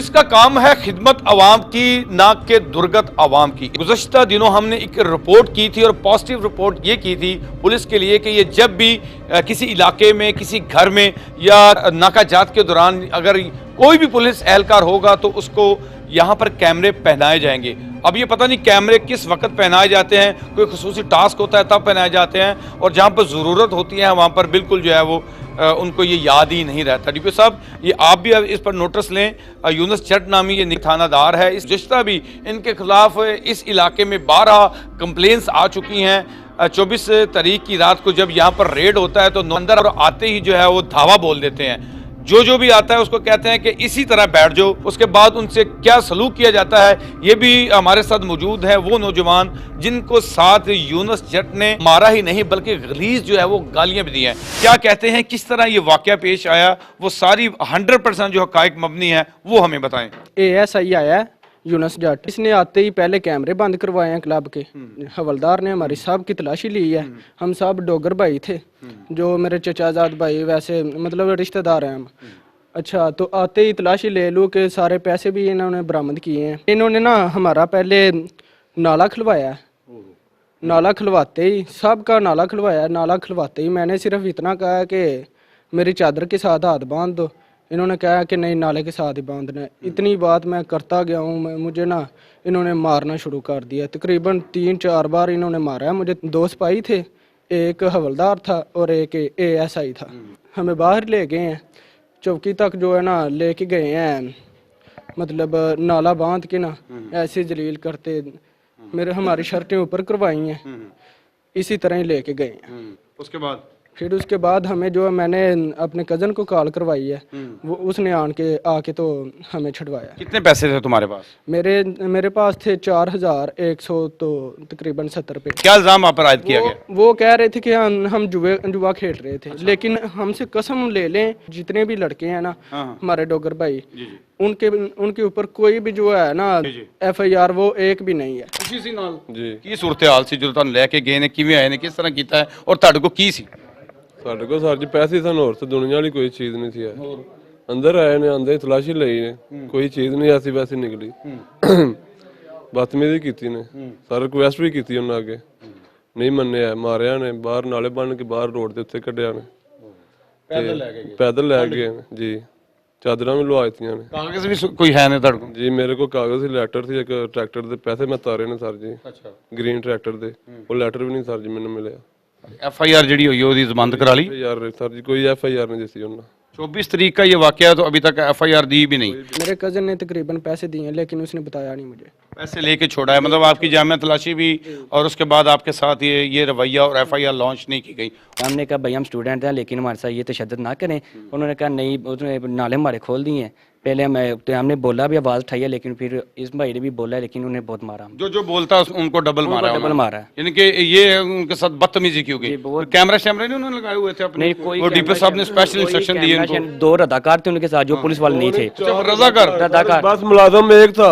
Police का काम है खिदमत अवाम की, ना के दुर्गत अवाम की। गुज़श्ता दिनों हमने एक रिपोर्ट की थी और पॉजिटिव रिपोर्ट ये की थी पुलिस के लिए कि ये जब भी किसी इलाके में, किसी घर में या नाकाजात के दौरान अगर कोई भी पुलिस एहलकार होगा तो उसको यहाँ पर कैमरे पहनाए जाएंगे। अब ये पता नहीं कैमरे किस वक्त पहनाए जाते हैं, कोई खुसूसी टास्क होता है तब पहनाए जाते हैं, और जहाँ पर ज़रूरत होती है वहाँ पर बिल्कुल जो है वो उनको ये याद ही नहीं रहता। डीपीओ साहब, ये आप भी इस पर नोटिस लें। यूनुस जट नामी ये थानादार है, इस गुज़श्ता भी इनके खिलाफ इस इलाके में 12 कंप्लेंट्स आ चुकी हैं। 24 तारीख की रात को जब यहाँ पर रेड होता है तो अंदर आते ही जो है वो धावा बोल देते हैं, जो भी आता है उसको कहते हैं कि इसी तरह बैठ जाओ। उसके बाद उनसे क्या सलूक किया जाता है, ये भी हमारे साथ मौजूद है वो नौजवान जिनको साथ यूनुस जट ने मारा ही नहीं बल्कि गलीज जो है वो गालियां भी दी हैं। क्या कहते हैं, किस तरह ये वाकया पेश आया, वो सारी 100% जो हकायक मबनी है वो हमें बताएं। ASI आया है यूनुस जट, इसने आते ही पहले कैमरे बंद करवाए हैं क्लब के। हवलदार ने हमारी साहब की तलाशी ली है। हम सब डोगर भाई थे, जो मेरे चचाजाद भाई वैसे मतलब रिश्तेदार हैं हम। अच्छा, तो आते ही तलाशी ले लूँ के सारे पैसे भी इन्होंने बरामद किए हैं। इन्होंने ना हमारा पहले नाला खुलवाया है। नाला खुलवाते ही सबका नाला खुलवाया। नाला खुलवाते ही मैंने सिर्फ इतना कहा कि मेरी चादर के साथ हाथ बांध दो। इन्होंने कहा कि नहीं, नाले के साथ ही बांधना है। इतनी बात मैं करता गया हूँ, मुझे ना इन्होंने मारना शुरू कर दिया। तकरीबन 3-4 बार इन्होंने मारा है मुझे। 2 सिपाही थे, एक हवलदार था और एक ASI था। हमें बाहर ले गए हैं, चौकी तक जो है ना लेके गए हैं, मतलब नाला बांध के ना ऐसे जलील करते। मेरे हमारी शर्टें ऊपर करवाई हैं, इसी तरह ही लेके गए हैं। उसके बाद हमें जो मैंने अपने कज़न को कॉल करवाई है, वो उसने आके तो हमें छुड़वाया। कितने पैसे थे तुम्हारे पास? मेरे पास थे 4100, तो तकरीबन 70 रुपये। क्या इल्जाम आप पर आयद किया गया? वो कह रहे थे कि हम जुआ खेल रहे थे। अच्छा। लेकिन हमसे कसम ले लें, जितने भी लड़के हैं ना हमारे डोगर भाई, उनके ऊपर कोई भी जो है ना FIR वो एक भी नहीं है। की सूरत हाल सी जो तुहानू लेके गए ने, किवें आए ने, किस तरह कीता है और तुहाडे कोल की सी? ਸਾਡੇ ਕੋਲ ਸਰ ਜੀ ਪੈਸੇ ਸਨ, ਹੋਰ ਤਾਂ ਦੁਨੀਆ ਵਾਲੀ ਕੋਈ ਚੀਜ਼ ਨਹੀਂ ਸੀ। ਅੰਦਰ ਆਏ ਨੇ, ਆਂਦੇ ਤਲਾਸ਼ੀ ਲਈ ਨੇ, ਕੋਈ ਚੀਜ਼ ਨਹੀਂ ਐਸੀ ਵੈਸੀ ਨਿਕਲੀ। ਬਦਤਮੀਜ਼ੀ ਕੀਤੀ ਨੇ, ਸਰ ਰਿਕੁਐਸਟ ਵੀ ਕੀਤੀ ਉਹਨਾਂ ਅੱਗੇ, ਨਹੀਂ ਮੰਨਿਆ, ਮਾਰਿਆ ਨੇ, ਬਾਹਰ ਨਾਲੇ ਬੰਨ ਕੇ ਬਾਹਰ ਰੋਡ ਦੇ ਉੱਤੇ ਕੱਢਿਆ ਨੇ। ਪੈਦਲ ਲੈ ਗਏ ਜੀ, ਚਾਦਰਾਂ ਵੀ ਲਵਾ ਦਿੱਤੀਆਂ ਨੇ। ਕਾਗਜ਼ ਵੀ ਕੋਈ ਹੈ ਨੇ ਤੁਹਾਡੇ ਕੋਲ? ਜੀ ਮੇਰੇ ਕੋਲ ਕਾਗਜ਼ ਸੀ, ਲੈਟਰ ਸੀ, ਇੱਕ ਟਰੈਕਟਰ ਦੇ ਪੈਸੇ ਮੈਂ ਤਾਰੇ ਨੇ ਸਰ ਜੀ। ਅੱਛਾ, ਗ੍ਰੀਨ ਟਰੈਕਟਰ ਦੇ, ਉਹ ਲੈਟਰ ਵੀ ਨਹੀਂ ਸਰ ਜੀ ਮੈਨੂੰ ਮਿਲਿਆ। FIR ਜਿਹੜੀ ਹੋਈ ਉਹਦੀ ਜ਼ਮਾਨਤ करा ली? सर जी कोई FIR नहीं दी उन्होंने। 24 तारीख का ये वाकया है तो अभी तक FIR दी भी नहीं। मेरे कज़न ने तकरीबन पैसे दिए हैं, लेकिन उसने बताया नहीं मुझे। पैसे लेके छोड़ा है, मतलब आपकी जामिया तलाशी भी और उसके बाद आपके साथ ये रवैया और FIR लॉन्च नहीं की गई। हमने कहा भाई हम स्टूडेंट हैं, लेकिन हमारे साथ ये तशद्दुद ना करें। उन्होंने कहा नहीं, उसने नाले हमारे खोल दिए हैं। पहले हमने बोला भी, आवाज़ उठाई है, लेकिन फिर इस भाई ने भी बोला है, लेकिन उन्हें बहुत मारा। जो बोलता है उनको डबल मारा है। यानी कि ये उनके साथ बदतमीजी क्यों गई? कैमरा नहीं उन्होंने लगाए हुए थे अपने? नहीं, डीपीओ साहब ने स्पेशल इंस्ट्रक्शन दिए उनको। 2 रजाकार थे उनके साथ, जो पुलिस वाले नहीं थे। रजाकार बस मुलाजम एक था,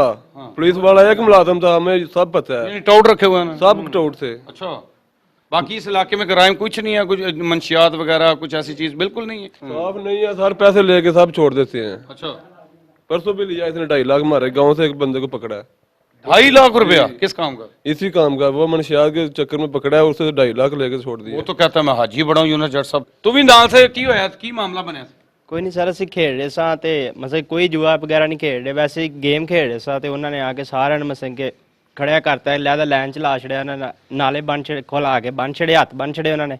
पुलिस वाला एक मुलाजम था, हमें सब पता है। टाउट रखे हुए हैं, सब टाउट थे। अच्छा, बाकी इस इलाके में क्राइम कुछ नहीं है, कुछ मंशियात वगैरह कुछ ऐसी चीज बिल्कुल नहीं है? सब नहीं है सर, पैसे लेके सब छोड़ देते हैं। अच्छा, परसों भी लिया इसने 2.5 लाख, हमारे गांव से एक बंदे को पकड़ा है। 2.5 लाख रुपया? किस काम का? इसी काम का, वो मनशियात के चक्कर में पकड़ा है, उससे 2.5 लाख लेके छोड़ दिया। वो तो कहता है मैं हाजी बड़ा हूं यूनुस जट साहब। तू भी नाल से की होया, की मामला बनया? ਕੋਈ ਨਹੀਂ ਸਰ, ਅਸੀਂ ਖੇਡ ਰਹੇ ਸਾਂ ਤੇ ਮਤਲਬ ਕੋਈ ਜੂਆ ਵਗੈਰਾ ਨਹੀਂ ਖੇਡ ਰਹੇ, ਵੈਸੇ ਗੇਮ ਖੇਡ ਰਹੇ ਸਾਂ ਤੇ ਉਹਨਾਂ ਨੇ ਆ ਕੇ ਸਾਰਿਆਂ ਨੂੰ ਮਤਲਬ ਕਿ ਖੜਿਆ ਕਰਤਾ, ਲੈਦਾ ਲਾਈਨ ਚ ਲਾ ਛੜਿਆ ਉਹਨਾਂ ਨੇ, ਨਾਲੇ ਬੰਨ ਛੜੇ, ਖੋਲਾ ਕੇ ਬੰਨ ਛੜੇ, ਹੱਥ ਬੰਨ ਛੜੇ ਉਹਨਾਂ ਨੇ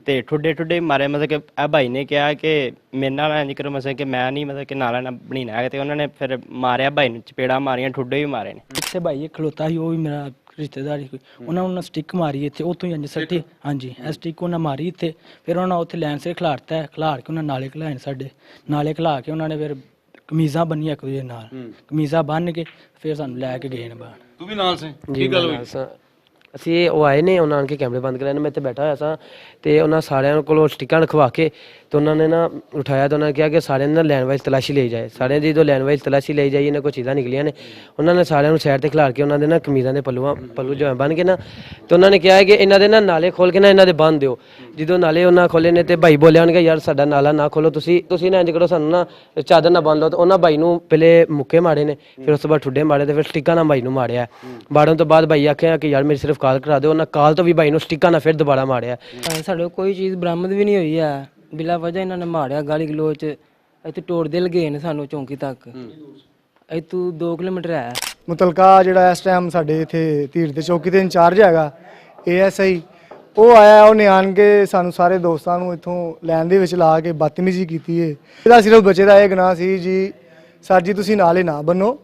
ਤੇ ਠੁੱਡੇ ਮਾਰੇ। ਮਤਲਬ ਕਿ ਇਹ ਭਾਈ ਨੇ ਕਿਹਾ ਕਿ ਮੇਰੇ ਨਾਲ ਇੰਝ ਕਰੋ, ਮਤਲਬ ਕਿ ਮੈਂ ਨਹੀਂ ਮਤਲਬ ਕਿ ਨਾਲਾ ਨਾ ਬਣੀਨਾ ਹੈ, ਤੇ ਉਹਨਾਂ ਨੇ ਫਿਰ ਮਾਰਿਆ ਭਾਈ ਨੂੰ, ਚਪੇੜਾ ਮਾਰੀਆਂ, ਠੁੱਡੇ ਵੀ ਮਾਰੇ ਨੇ। ਇੱਥੇ ਭਾਈ ਇਹ ਖਲੋਤਾ ਸੀ, ਉਹ ਵੀ ਮੇਰਾ ਰਿਸ਼ਤੇਦਾਰ ਸੀ। ਉਹਨਾਂ ਸਟਿੱਕ ਮਾਰੀ ਇੱਥੇ, ਉੱਥੋਂ ਹੀ ਇੰਜ ਸੱਟੀ। ਹਾਂਜੀ, ਇਹ ਸਟਿੱਕ ਉਹਨਾਂ ਮਾਰੀ ਇੱਥੇ, ਫਿਰ ਉਹਨਾਂ ਉੱਥੇ ਲੈਣ ਸੇ ਖਿਲਾਰਤਾ, ਖਿਲਾਰ ਕੇ ਉਹਨਾਂ ਨਾਲੇ ਖਿਲਾਏ ਸਾਡੇ। ਨਾਲੇ ਖਿਲਾ ਕੇ ਉਹਨਾਂ ਨੇ ਫਿਰ ਕਮੀਜ਼ਾਂ ਬੰਨੀਆਂ ਇੱਕ ਦੂਜੇ ਨਾਲ, ਕਮੀਜ਼ਾਂ ਬੰਨ ਕੇ ਫਿਰ ਸਾਨੂੰ ਲੈ ਕੇ ਗਏ ਨੇ ਬਾਹਰ। ਤੂੰ ਵੀ ਨਾਲ ਸੀ? ਕੀ ਗੱਲ ਹੋਈ? ਅਸੀਂ ਉਹ ਆਏ ਨੇ, ਉਹਨਾਂ ਆਣ ਕੇ ਕੈਮਰੇ ਬੰਦ ਕਰਾਏ ਨੇ। ਮੈਂ ਇੱਥੇ ਬੈਠਾ ਹੋਇਆ ਸਾਂ ਤੇ ਉਹਨਾਂ ਸਾਰਿਆਂ ਕੋਲੋਂ ਸਟਿੱਕਾਂ ਲਿਖਵਾ ਕੇ ਤੇ ਉਹਨਾਂ ਨੇ ਨਾ ਉਠਾਇਆ ਤੇ ਉਹਨਾਂ ਨੇ ਕਿਹਾ ਕਿ ਸਾਰਿਆਂ ਨੇ ਨਾ ਲਾਈਨ ਵਾਈਜ਼ ਤਲਾਸ਼ੀ ਲਈ ਜਾਏ। ਸਾਰਿਆਂ ਦੀ ਜਦੋਂ ਲਾਈਨ ਵਾਈਜ਼ ਤਲਾਸ਼ੀ ਲਈ ਜਾਈ ਇਹਨਾਂ ਕੋਈ ਚੀਜ਼ਾਂ ਨਿਕਲੀਆਂ ਨੇ। ਉਹਨਾਂ ਨੇ ਸਾਰਿਆਂ ਨੂੰ ਸਾਈਡ ਤੇ ਖਿਲਾਰ ਕੇ ਉਹਨਾਂ ਦੇ ਨਾ ਕਮੀਜ਼ਾਂ ਦੇ ਪੱਲੂ ਜਿਵੇਂ ਬੰਨ ਕੇ ਨਾ ਤੇ ਉਹਨਾਂ ਨੇ ਕਿਹਾ ਕਿ ਇਹਨਾਂ ਦੇ ਨਾ ਨਾਲੇ ਖੋਲ ਕੇ ਨਾ ਇਹਨਾਂ ਦੇ ਬੰਨ ਦਿਓ। ਜਦੋਂ ਨਾਲੇ ਉਹਨਾਂ ਖੋਲੇ ਨੇ ਤੇ ਭਾਈ ਬੋਲਿਆ ਉਹਨੇ ਕਿ ਯਾਰ ਸਾਡਾ ਨਾਲਾ ਨਾ ਖੋਲੋ, ਤੁਸੀਂ ਨਾ ਇੰਜ ਕਰੋ, ਸਾਨੂੰ ਨਾ ਚਾਦਰ ਨਾ ਬੰਨ ਲਓ। ਤੇ ਉਹਨਾਂ ਭਾਈ ਨੂੰ ਪਹਿਲੇ ਮੁੱਕੇ ਮਾਰੇ ਨੇ, ਫਿਰ ਉਸ ਤੋਂ ਬਾਅਦ ਠੁੱਡੇ ਮਾਰੇ ਤੇ ਫਿਰ ਸਟਿੱਕਾਂ ਨਾਲ ਭਾਈ ਨੂੰ ਮਾਰਿਆ। ਮਾਰਨ ਤੋਂ ਬਾਅਦ ਭਾਈ ਆਖਿਆ ਕਿ ਯਾਰ ਮੇਰੀ ਸਿਰਫ ਕਾਲ ਕਰਾ ਦਿਓ। ਉਹਨਾਂ ਕਾਲ ਤੋਂ ਵੀ ਭਾਈ ਨੂੰ ਸਟਿੱਕਾਂ ਨਾਲ ਫਿਰ ਦੁਬਾਰਾ ਮਾਰਿਆ। ਸਾਡੇ ਕੋਲ ਕੋਈ ਚੀਜ਼ ਬਰਾਮਦ ਵੀ ਨਹੀਂ ਹੋਈ ਹੈ, ਬਿਲਾ ਵਜ੍ਹਾ ਇਹਨਾਂ ਨੇ ਮਾਰਿਆ ਗਾਲੀ ਗਲੋਚ। ਇੱਥੇ ਤੋੜਦੇ ਲਗੇ ਨੇ ਸਾਨੂੰ ਚੌਂਕੀ ਤੱਕ, ਇੱਥੋਂ 2 ਕਿਲੋਮੀਟਰ ਹੈ। ਮੁਤਲਕਾ ਜਿਹੜਾ ਇਸ ਟਾਈਮ ਸਾਡੇ ਇੱਥੇ ਧੀਰ ਦੇ ਚੌਕੀ ਤੇ ਇੰਚਾਰਜ ਹੈਗਾ ASI, ਉਹ ਆਇਆ, ਉਹਨੇ ਆਣ ਕੇ ਸਾਨੂੰ ਸਾਰੇ ਦੋਸਤਾਂ ਨੂੰ ਇੱਥੋਂ ਲੈਣ ਦੇ ਵਿੱਚ ਲਾ ਕੇ ਬਦਤਮੀਜ਼ੀ ਕੀਤੀ ਹੈ। ਇਹਦਾ ਸਿਰਫ ਬੱਚੇ ਦਾ ਇਹ ਗੁਨਾਹ ਸੀ ਜੀ, ਸਰ ਜੀ ਤੁਸੀਂ ਨਾਲੇ ਨਾ ਬੰਨੋ,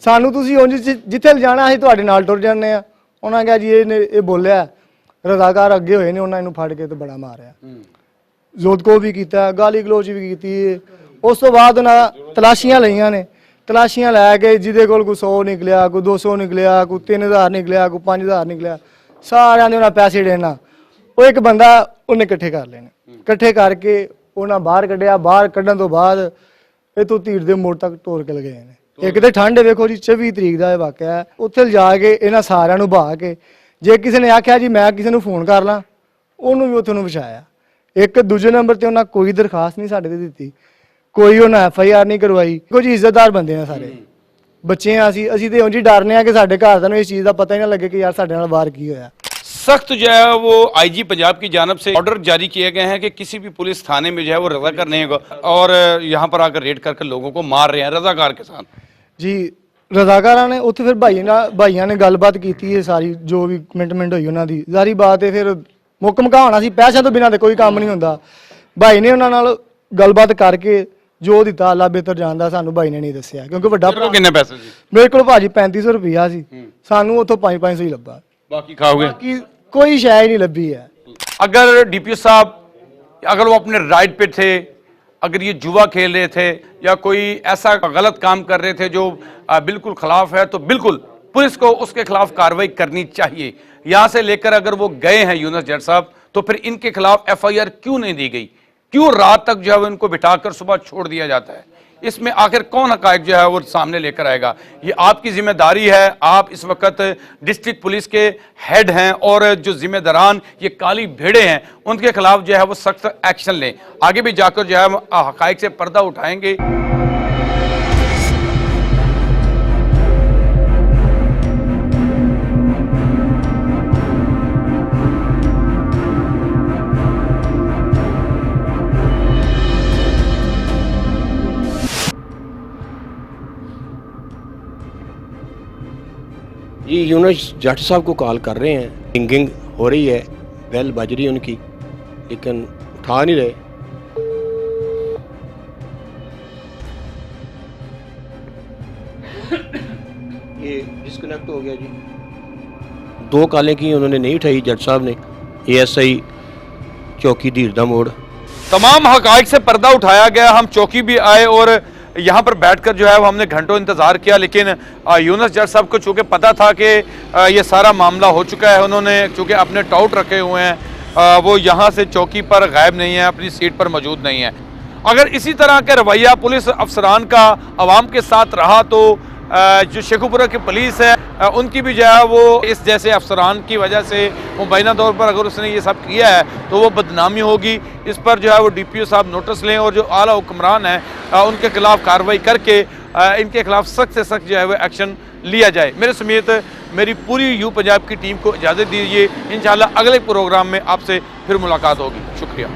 ਸਾਨੂੰ ਤੁਸੀਂ ਉਂਝ ਜਿੱਥੇ ਲਿਜਾਣਾ ਅਸੀਂ ਤੁਹਾਡੇ ਨਾਲ ਟੁਰ ਜਾਂਦੇ ਆ। ਉਹਨਾਂ ਕਿਹਾ ਜੀ ਇਹ ਬੋਲਿਆ, ਰਜ਼ਾਕਾਰ ਅੱਗੇ ਹੋਏ ਨੇ, ਉਹਨਾਂ ਇਹਨੂੰ ਫੜ ਕੇ ਤੇ ਬੜਾ ਮਾਰਿਆ, ਜ਼ੋਦਕੋ ਵੀ ਕੀਤਾ, ਗਾਲੀ ਗਲੋਚ ਵੀ ਕੀਤੀ। ਉਸ ਤੋਂ ਬਾਅਦ ਉਹਨਾਂ ਤਲਾਸ਼ੀਆਂ ਲਈਆਂ ਨੇ, ਤਲਾਸ਼ੀਆਂ ਲੈ ਕੇ ਜਿਹਦੇ ਕੋਲ ਕੋਈ 100 ਨਿਕਲਿਆ, ਕੋਈ 200 ਨਿਕਲਿਆ, ਕੋਈ 3000 ਨਿਕਲਿਆ, ਕੋਈ 5000 ਨਿਕਲਿਆ, ਸਾਰਿਆਂ ਦੇ ਉਹਨਾਂ ਪੈਸੇ ਦੇਣਾ। ਉਹ ਇੱਕ ਬੰਦਾ ਉਹਨੇ ਇਕੱਠੇ ਕਰ ਲੈਣੇ, ਇਕੱਠੇ ਕਰਕੇ ਉਹਨਾਂ ਬਾਹਰ ਕੱਢਿਆ। ਬਾਹਰ ਕੱਢਣ ਤੋਂ ਬਾਅਦ ਇਹ ਤੋਂ ਧੀਰ ਦੇ ਮੋੜ ਤੱਕ ਤੋਰ ਕੇ ਲਗਾਏ ਨੇ। ਇੱਕ ਤੇ ਠੰਡ ਵੇਖੋ ਜੀ, 24 ਤਰੀਕ ਦਾ ਇਹ ਵਾਕਿਆ ਹੈ। ਉੱਥੇ ਲਿਜਾ ਕੇ ਇਹਨਾਂ ਸਾਰਿਆਂ ਨੂੰ ਬਹਾ ਕੇ, ਜੇ ਕਿਸੇ ਨੇ ਆਖਿਆ ਜੀ ਮੈਂ ਕਿਸੇ ਨੂੰ ਫੋਨ ਕਰ ਲਾਂ, ਉਹਨੂੰ ਵੀ ਉੱਥੇ ਨੂੰ ਵਿਛਾਇਆ। ਇੱਕ ਦੂਜੇ ਨੰਬਰ ਤੇ ਉਹਨਾਂ ਕੋਈ ਦਰਖਾਸਤ ਨਹੀਂ ਸਾਡੇ ਤੇ ਦਿੱਤੀ, ਕੋਈ ਉਹਨਾਂ FIR ਨਹੀਂ ਕਰਵਾਈ। ਕੁਝ ਇੱਜ਼ਤਦਾਰ ਬੰਦੇ ਆ ਸਾਰੇ, ਬੱਚੇ ਆ ਅਸੀਂ ਤੇ ਉਂਝ ਹੀ ਡਰਨੇ ਆ ਕਿ ਸਾਡੇ ਘਰ ਨੂੰ ਇਸ ਚੀਜ਼ ਦਾ ਪਤਾ ही ना लगे कि यार साढ़े नाल बाहर की होया। सख्त जो है वो IG पंजाब की जानब से ऑर्डर जारी किए गए हैं कि किसी भी पुलिस थाने में जो है वो रजाकार नहीं होगा और यहाँ पर आकर रेड करके लोगों को मार रहे हैं रजाकार के साथ जी। रजाकारां ने उत्थे फिर भाइयों ने गलबात की है सारी, जो भी कमिटमेंट हुई उन्होंने जारी बात है। फिर मुक मकाना सी, पैसों तो बिना कोई काम नहीं होंदा। भाई ने उन्होंने नाल गलबात करके जो दिता अल्लाह बेहतर जानदा, सानू भाई ने नहीं दस्सिया क्योंकि वड्डा कितने पैसे जी? मेरे को भाजी 3500 रुपया सी, सानू उत्थों 500 ही लब्बा, बाकी खाओगे बाकी कोई शय ही नहीं लभी है। अगर DPO साहब अगर वो अपने राइड पे थे, अगर ये जुआ खेल रहे थे या कोई ऐसा गलत काम कर रहे थे जो बिल्कुल खिलाफ है, तो बिल्कुल पुलिस को उसके खिलाफ कार्रवाई करनी चाहिए। यहाँ से लेकर अगर वो गए हैं यूनुस जट साहब, तो फिर इनके खिलाफ FIR क्यों नहीं दी गई? क्यों रात तक जो है वो इनको बिठाकर सुबह छोड़ दिया जाता है? इसमें आखिर कौन हकायक जो है वो सामने लेकर आएगा? ये आपकी जिम्मेदारी है। आप इस वक्त डिस्ट्रिक्ट पुलिस के हेड हैं और जो जिम्मेदारान ये काली भेड़े हैं उनके खिलाफ जो है वो सख्त एक्शन लें। आगे भी जाकर जो है हकायक से पर्दा उठाएंगे। जी यूनुस जट साहब को कॉल कर रहे हैं, रिंगिंग हो रही है, बेल बज रही है उनकी, लेकिन उठा नहीं रहे। ये डिस्कनेक्ट हो गया जी। 2 कॉलें की उन्होंने नहीं उठाई जट साहब ने। ASI चौकी धीरदा मोड़, तमाम हकायक से पर्दा उठाया गया। हम चौकी भी आए और यहाँ पर बैठकर जो है वो हमने घंटों इंतज़ार किया, लेकिन यूनुस जट साहब को चूँकि पता था कि ये सारा मामला हो चुका है, उन्होंने चूँकि अपने टाउट रखे हुए हैं, वो यहाँ से चौकी पर गायब नहीं है, अपनी सीट पर मौजूद नहीं है। अगर इसी तरह का रवैया पुलिस अफसरान का आवाम के साथ रहा तो जो शेखुपुरा की पुलिस है उनकी भी जो है वो इस जैसे अफसरान की वजह से मुबैना तौर पर अगर उसने ये सब किया है तो वो बदनामी होगी। इस पर जो है वो DPO साहब नोटिस लें और जो आला हुक्मरान है उनके खिलाफ कार्रवाई करके इनके खिलाफ सख्त से सख्त जो है वो एक्शन लिया जाए। मेरे समेत मेरी पूरी यू पंजाब की टीम को इजाज़त दीजिए। इंशाल्लाह अगले प्रोग्राम में आपसे फिर मुलाकात होगी। शुक्रिया।